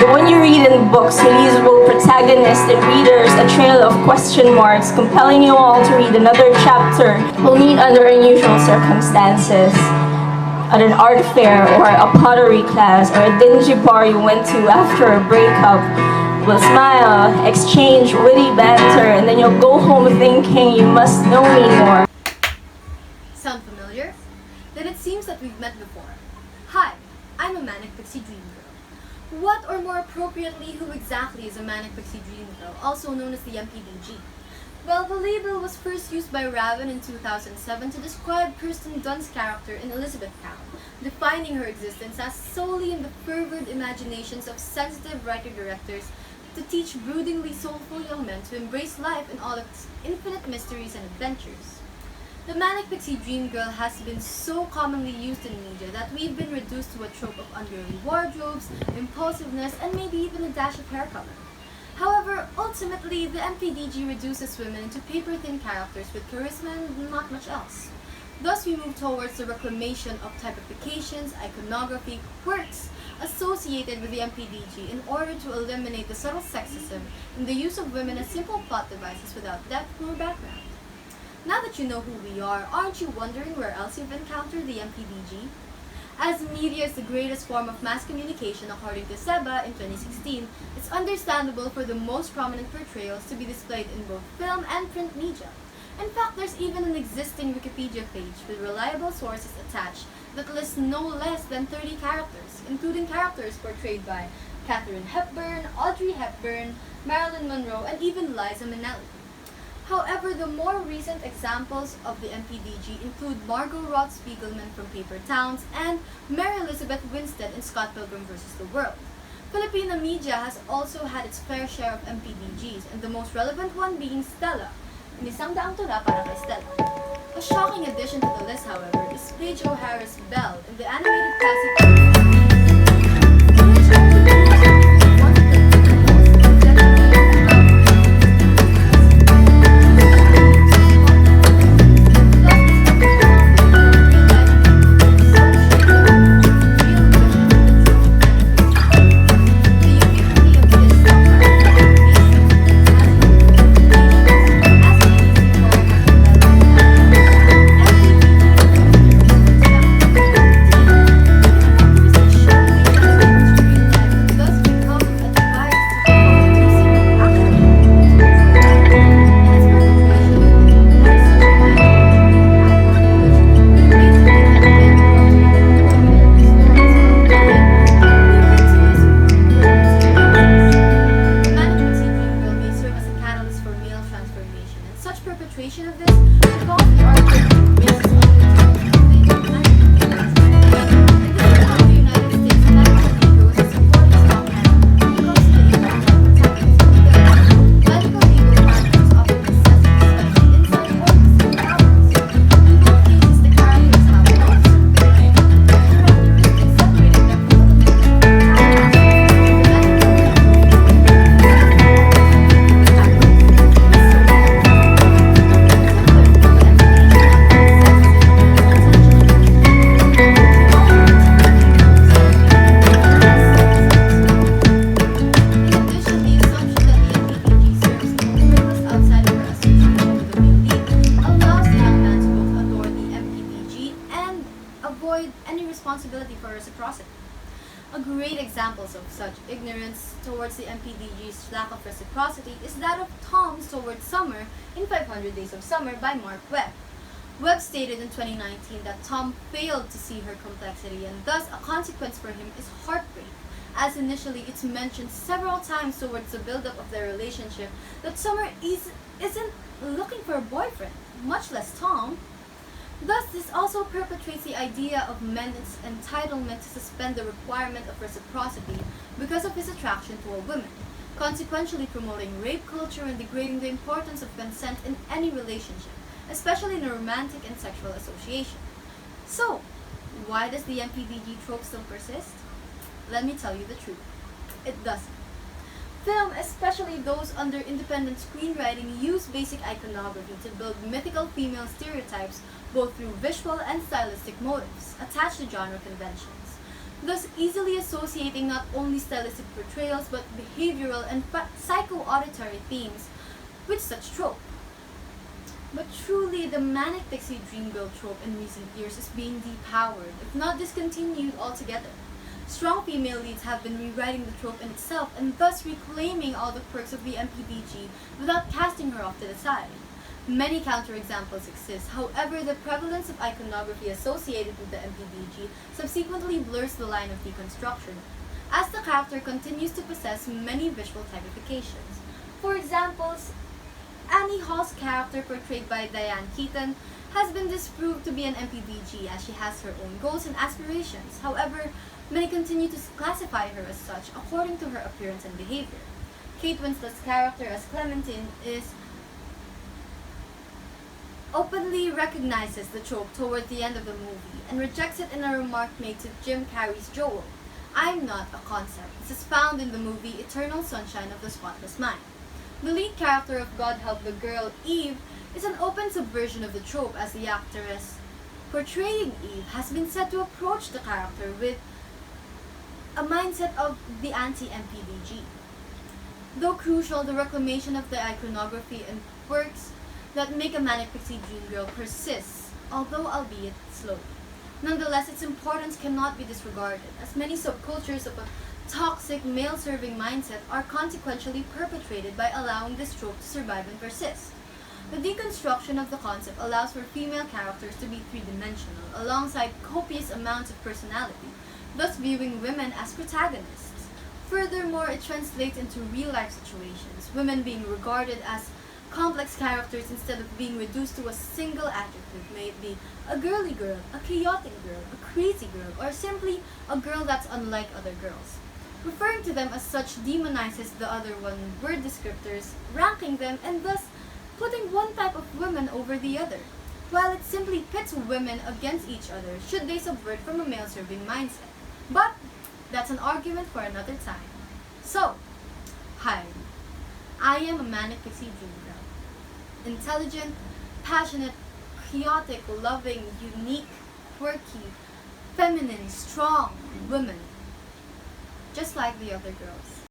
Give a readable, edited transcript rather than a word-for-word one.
But when you read in books, release both protagonists and readers a trail of question marks, compelling you all to read another chapter. We'll meet under unusual circumstances, at an art fair or a pottery class or a dingy bar you went to after a breakup. We'll smile, exchange witty banter, and then you'll go home thinking you must know me more. Sound familiar? Then it seems that we've met before. Hi, I'm a Manic Pixie Dream Girl. What, or more appropriately, who exactly is a Manic Pixie Dream Girl, also known as the MPDG? Well, the label was first used by Raven in 2007 to describe Kirsten Dunst's character in Elizabethtown, defining her existence as solely in the fervid imaginations of sensitive writer-directors to teach broodingly soulful young men to embrace life in all its infinite mysteries and adventures. The Manic Pixie Dream Girl has been so commonly used in media that we've been reduced to a trope of unruly wardrobes, impulsiveness, and maybe even a dash of hair color. However, ultimately, the MPDG reduces women into paper-thin characters with charisma and not much else. Thus, we move towards the reclamation of typifications, iconography, quirks associated with the MPDG in order to eliminate the subtle sexism in the use of women as simple plot devices without depth nor background. Now that you know who we are, aren't you wondering where else you've encountered the MPDG? As media is the greatest form of mass communication according to SEBA in 2016, it's understandable for the most prominent portrayals to be displayed in both film and print media. In fact, there's even an existing Wikipedia page with reliable sources attached that lists no less than 30 characters, including characters portrayed by Katharine Hepburn, Audrey Hepburn, Marilyn Monroe, and even Liza Minnelli. However, the more recent examples of the MPDG include Margot Roth Spiegelman from Paper Towns and Mary Elizabeth Winstead in Scott Pilgrim vs. the World. Filipino media has also had its fair share of MPDGs, and the most relevant one being Stella, in Isang Daang Tula para kay Stella. A shocking addition to the list, however, is Paige O'Hara's Belle in the animated classic A great examples of such ignorance towards the MPDG's lack of reciprocity is that of Tom's towards Summer in 500 Days of Summer by Mark Webb. Webb stated in 2019 that Tom failed to see her complexity, and thus a consequence for him is heartbreak, as initially it's mentioned several times towards the build-up of their relationship that Summer isn't looking for a boyfriend, much less Tom. Thus, this also perpetuates the idea of men's entitlement to suspend the requirement of reciprocity because of his attraction to a woman, consequentially promoting rape culture and degrading the importance of consent in any relationship, especially in a romantic and sexual association. So, why does the MPDG trope still persist? Let me tell you the truth. It doesn't. Film, especially those under independent screenwriting, use basic iconography to build mythical female stereotypes both through visual and stylistic motives attached to genre conventions. thus easily associating not only stylistic portrayals but behavioral and psycho-auditory themes with such trope. But truly, the Manic Pixie Dream Girl trope in recent years is being depowered, if not discontinued altogether. Strong female leads have been rewriting the trope in itself and thus reclaiming all the quirks of the MPBG without casting her off to the side. Many counterexamples exist, however, the prevalence of iconography associated with the MPBG subsequently blurs the line of deconstruction, as the character continues to possess many visual typifications. For example, Annie Hall's character, portrayed by Diane Keaton, has been disproved to be an MPBG as she has her own goals and aspirations. However, many continue to classify her as such according to her appearance and behavior. Kate Winslet's character as Clementine openly recognizes the trope toward the end of the movie and rejects it in a remark made to Jim Carrey's Joel, "I'm not a concept." This is found in the movie Eternal Sunshine of the Spotless Mind. The lead character of God Help the Girl, Eve, is an open subversion of the trope, as the actress portraying Eve has been said to approach the character with a mindset of the anti-MPBG. Though crucial, the reclamation of the iconography and quirks that make a Manic Pixie Dream Girl persists, although albeit slowly. Nonetheless, its importance cannot be disregarded, as many subcultures of a toxic male-serving mindset are consequentially perpetrated by allowing this trope to survive and persist. The deconstruction of the concept allows for female characters to be three-dimensional, alongside copious amounts of personality, thus viewing women as protagonists. Furthermore, it translates into real-life situations, women being regarded as complex characters instead of being reduced to a single adjective, may it be a girly girl, a chaotic girl, a crazy girl, or simply a girl that's unlike other girls. Referring to them as such demonizes the other one-word descriptors, ranking them, and thus putting one type of women over the other, while it simply pits women against each other should they subvert from a male-serving mindset. But that's an argument for another time. So, hi, I am a Manic Pixie Dream Girl. Intelligent, passionate, chaotic, loving, unique, quirky, feminine, strong woman, just like the other girls.